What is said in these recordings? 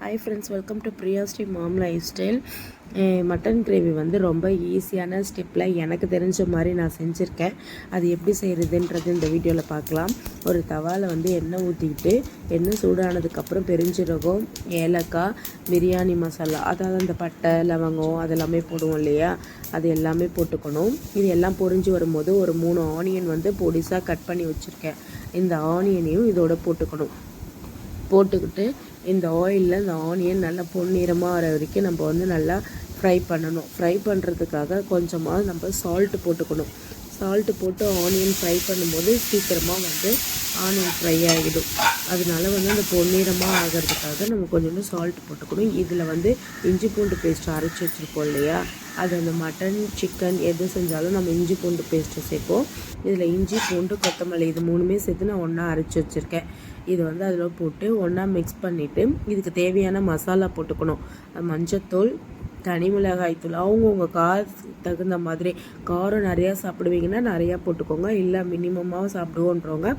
Hi friends, welcome to Priya Sri mom lifestyle. Mutton gravy வந்து ரொம்ப ஈஸியான ஸ்டெப்பில் எனக்கு தெரிஞ்ச மாதிரி நான் செஞ்சுருக்கேன். அது எப்படி செய்கிறதுன்றது இந்த வீடியோவில் பார்க்கலாம். ஒரு தவாவில் வந்து எண்ணெய் ஊற்றிக்கிட்டு எண்ணெய் சூடானதுக்கப்புறம் பெருஞ்சீரகம், ஏலக்காய், பிரியாணி மசாலா, அதாவது அந்த பட்டை, லவங்கம் அதெல்லாமே போடுவோம் இல்லையா, அது எல்லாமே போட்டுக்கணும். இது எல்லாம் பொரிஞ்சு வரும்போது ஒரு 3 ஆனியன் வந்து பொடிசாக கட் பண்ணி வச்சுருக்கேன். இந்த ஆனியனையும் இதோட போட்டுக்கிட்டு இந்த ஆயிலில் இந்த ஆனியன் நல்லா பொன்னிறமாக வர வரைக்கும் நம்ம வந்து நல்லா ஃப்ரை பண்ணணும். ஃப்ரை பண்ணுறதுக்காக கொஞ்சமாக நம்ம சால்ட்டு போட்டுக்கணும். சால்ட்டு போட்டு ஆனியன் ஃப்ரை பண்ணும்போது சீக்கிரமாக வந்து ஆனியன் ஃப்ரை ஆகிடும். அதனால வந்து அந்த பொன்னிறமாக ஆகிறதுக்காக நம்ம கொஞ்சோண்டு சால்ட் போட்டுக்கணும். இதில் வந்து இஞ்சி பூண்டு பேஸ்ட்டு அரைச்சி வச்சுருப்போம் இல்லையா, அது அந்த மட்டன், சிக்கன் எது செஞ்சாலும் நம்ம இஞ்சி பூண்டு பேஸ்ட்டு சேர்ப்போம். இதில் இஞ்சி பூண்டு, கொத்தமல்லி இது 3மே சேர்த்து நான் ஒன்றா அரைச்சி வச்சுருக்கேன். இது வந்து அதில் போட்டு ஒன்றா மிக்ஸ் பண்ணிவிட்டு இதுக்கு தேவையான மசாலா போட்டுக்கணும். மஞ்சத்தூள், தனி மிளகாய்த்தூள், அவங்கவுங்க காரத்துக்கு தகுந்த மாதிரி. காரம் நிறையா சாப்பிடுவீங்கன்னா நிறையா போட்டுக்கோங்க, இல்லை மினிமமாக சாப்பிடுவோன்றவங்க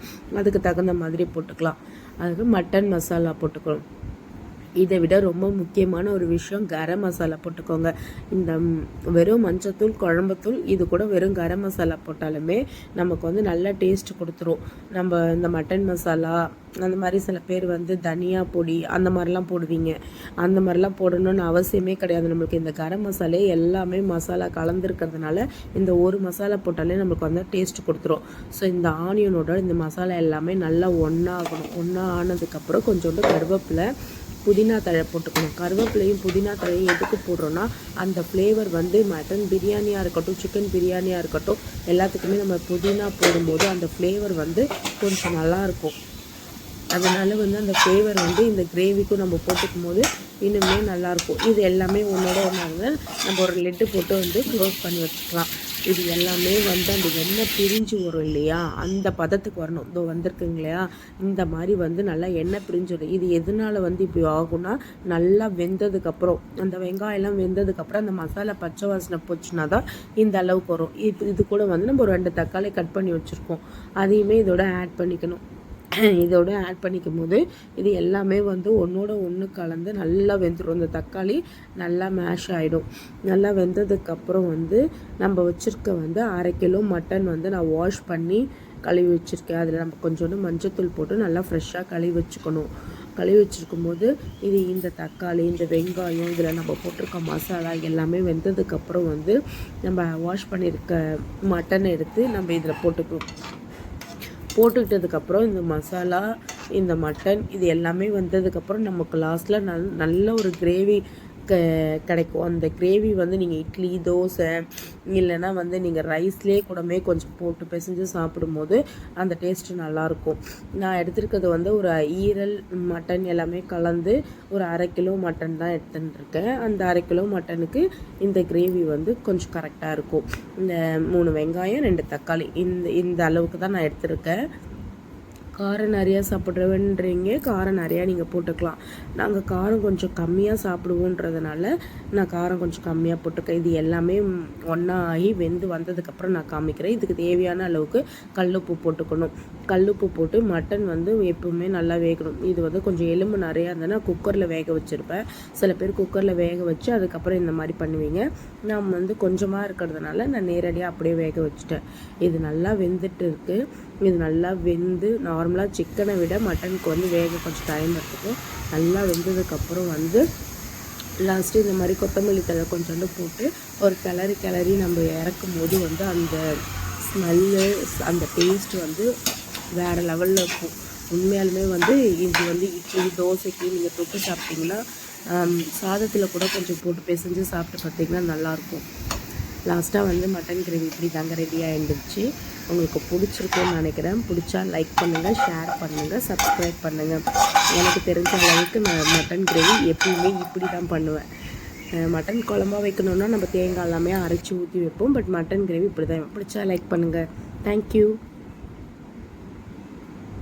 அதுக்கு தகுந்த மாதிரி போட்டுக்கலாம். அதுக்கு மட்டன் மசாலா போட்டுக்கணும். இதை விட ரொம்ப முக்கியமான ஒரு விஷயம், கரம் மசாலா போட்டுக்கோங்க. இந்த வெறும் மஞ்சத்தூள், குழம்புத்தூள், இது கூட வெறும் கரம் மசாலா போட்டாலுமே நமக்கு வந்து நல்ல டேஸ்ட் கொடுத்துரும். நம்ம இந்த மட்டன் மசாலா அந்த மாதிரி சில பேர் வந்து தனியா பொடி அந்த மாதிரிலாம் போடுவீங்க. அந்த மாதிரிலாம் போடணும்னு அவசியமே கிடையாது. நம்மளுக்கு இந்த கரம் மசாலே எல்லாமே மசாலா கலந்துருக்கிறதுனால இந்த ஒரு மசாலா போட்டாலே நம்மளுக்கு வந்து டேஸ்ட் கொடுத்துரும். ஸோ இந்த ஆனியனோட இந்த மசாலா எல்லாமே நல்லா ஒன்றா ஆனதுக்கப்புறம் கொஞ்சோண்டு கருவேப்பிலை, புதினா தழை போட்டுக்கணும். கருவேப்பிலையும் புதினா தழையும் எதுக்கு போடுறோன்னா, அந்த ஃப்ளேவர் வந்து மட்டன் பிரியாணியாக இருக்கட்டும், சிக்கன் பிரியாணியாக இருக்கட்டும், எல்லாத்துக்குமே நம்ம புதினா போடும்போது அந்த ஃப்ளேவர் வந்து கொஞ்சம் நல்லாயிருக்கும். அதனால் வந்து அந்த ஃப்ளேவர் வந்து இந்த கிரேவிக்கும் நம்ம போட்டுக்கும் போது இன்னுமே நல்லாயிருக்கும். இது எல்லாமே ஒன்றோட ஒன்றாங்க நம்ம ஒரு லெட்டு போட்டு வந்து க்ளோஸ் பண்ணி வச்சுக்கலாம். இது எல்லாமே வந்து அந்த எண்ணெய் பிரிஞ்சு வரும் இல்லையா, அந்த பதத்துக்கு வரணும். இதோ வந்திருக்குங்க இல்லையா, இந்த மாதிரி வந்து நல்லா எண்ணெய் பிரிஞ்சு வரும். இது எதனால் வந்து இப்படி ஆகும்னா, நல்லா வெந்ததுக்கப்புறம் அந்த வெங்காயம்லாம் வெந்ததுக்கப்புறம் அந்த மசாலா பச்சை வாசனை போச்சுன்னா தான் இந்த அளவுக்கு வரும். இது கூட வந்து நம்ம ஒரு 2 தக்காளி கட் பண்ணி வச்சுருக்கோம், அதையுமே இதோட ஆட் பண்ணிக்கணும். இதோட ஆட் பண்ணிக்கும் போது இது எல்லாமே வந்து ஒன்றோட ஒன்று கலந்து நல்லா வெந்துடும். இந்த தக்காளி நல்லா மேஷ் ஆகிடும். நல்லா வெந்ததுக்கப்புறம் வந்து நம்ம வச்சுருக்க வந்து 1/2 கிலோ மட்டன் வந்து நான் வாஷ் பண்ணி கழுவி வச்சுருக்கேன். அதில் நம்ம கொஞ்சோண்டு மஞ்சத்தூள் போட்டு நல்லா ஃப்ரெஷ்ஷாக கழுவி வச்சுக்கணும். கழுவி வச்சுருக்கும் போது இந்த தக்காளி, இந்த வெங்காயம், இதில் நம்ம போட்டிருக்க மசாலா எல்லாமே வெந்ததுக்கப்புறம் வந்து நம்ம வாஷ் பண்ணியிருக்க மட்டனை எடுத்து நம்ம இதில் போட்டுக்கிட்டதுக்கப்புறம் இந்த மசாலா, இந்த மட்டன் இது எல்லாமே வந்ததுக்கப்புறம் நமக்கு லாஸ்ட்டில் நல்ல ஒரு கிரேவி கிடைக்கும். அந்த கிரேவி வந்து நீங்கள் இட்லி, தோசை, இல்லைன்னா வந்து நீங்கள் ரைஸ்லேயே கூடமே கொஞ்சம் போட்டு பிசைஞ்சு சாப்பிடும்போது அந்த டேஸ்ட்டு நல்லாயிருக்கும். நான் எடுத்துருக்கிறது வந்து ஒரு ஈரல், மட்டன் எல்லாமே கலந்து ஒரு 1/2 கிலோ மட்டன் தான் எடுத்துட்டுருக்கேன். அந்த 1/2 கிலோ மட்டனுக்கு இந்த கிரேவி வந்து கொஞ்சம் கரெக்டாக இருக்கும். இந்த 3 வெங்காயம், 2 தக்காளி, இந்த அளவுக்கு தான் நான் எடுத்துருக்கேன். காரம் நிறையா சாப்பிட்றவன்றீங்க, காரம் நிறையா நீங்கள் போட்டுக்கலாம். நாங்கள் காரம் கொஞ்சம் கம்மியாக சாப்பிடுவோன்றதுனால நான் காரம் கொஞ்சம் கம்மியாக போட்டுருக்கேன். இது எல்லாமே ஒன்றா ஆகி வெந்து வந்ததுக்கப்புறம் நான் காமிக்கிறேன். இதுக்கு தேவையான அளவுக்கு கல்லுப்பு போட்டுக்கணும். கல்லுப்பு போட்டு மட்டன் வந்து எப்பவுமே நல்லா வேகணும். இது வந்து கொஞ்சம் எலும்பு நிறையா இருந்ததுன்னா குக்கரில் வேக வச்சுருப்பேன். சில பேர் குக்கரில் வேக வச்சு அதுக்கப்புறம் இந்த மாதிரி பண்ணுவீங்க. நான் வந்து கொஞ்சமாக இருக்கிறதுனால நான் நேரடியாக அப்படியே வேக வச்சுட்டேன். இது நல்லா வெந்துட்டு இருக்குது. இது நல்லா வெந்து நார்மலாக சிக்கனை விட மட்டனுக்கு வந்து வேக கொஞ்சம் டைம் எடுத்துக்கும். நல்லா வெந்ததுக்கப்புறம் வந்து லாஸ்ட்டு இந்த மாதிரி கொத்தமல்லி தழை கொஞ்சோண்டு போட்டு ஒரு கிளறி நம்ம இறக்கும் போது வந்து அந்த ஸ்மெல்லு, அந்த டேஸ்ட் வந்து வேறு லெவலில் இருக்கும். உண்மையாலுமே வந்து இது வந்து இட்லி, தோசைக்கு நீங்கள் தொட்டு சாப்பிட்டிங்கன்னா, சாதத்தில் கூட கொஞ்சம் போட்டு பிசைஞ்சு சாப்பிட்டு பார்த்திங்கன்னா நல்லாயிருக்கும். லாஸ்ட்டாக வந்து மட்டன் கிரேவி இப்படி தாங்க ரெடியாக இருந்துச்சு. உங்களுக்கு பிடிச்சிருக்குன்னு நினைக்கிறேன். பிடிச்சா லைக் பண்ணுங்கள், ஷேர் பண்ணுங்கள், சப்ஸ்கிரைப் பண்ணுங்கள். எனக்கு தெரிஞ்ச அளவுக்கு நான் மட்டன் கிரேவி எப்பயுமே இப்படி தான் பண்ணுவேன். மட்டன் குழம்பா வைக்கணுன்னா நம்ம தேங்காய் எல்லாமே அரைச்சி ஊற்றி வைப்போம். பட் மட்டன் கிரேவி இப்படி தான். பிடிச்சா லைக் பண்ணுங்கள். தேங்க்யூ.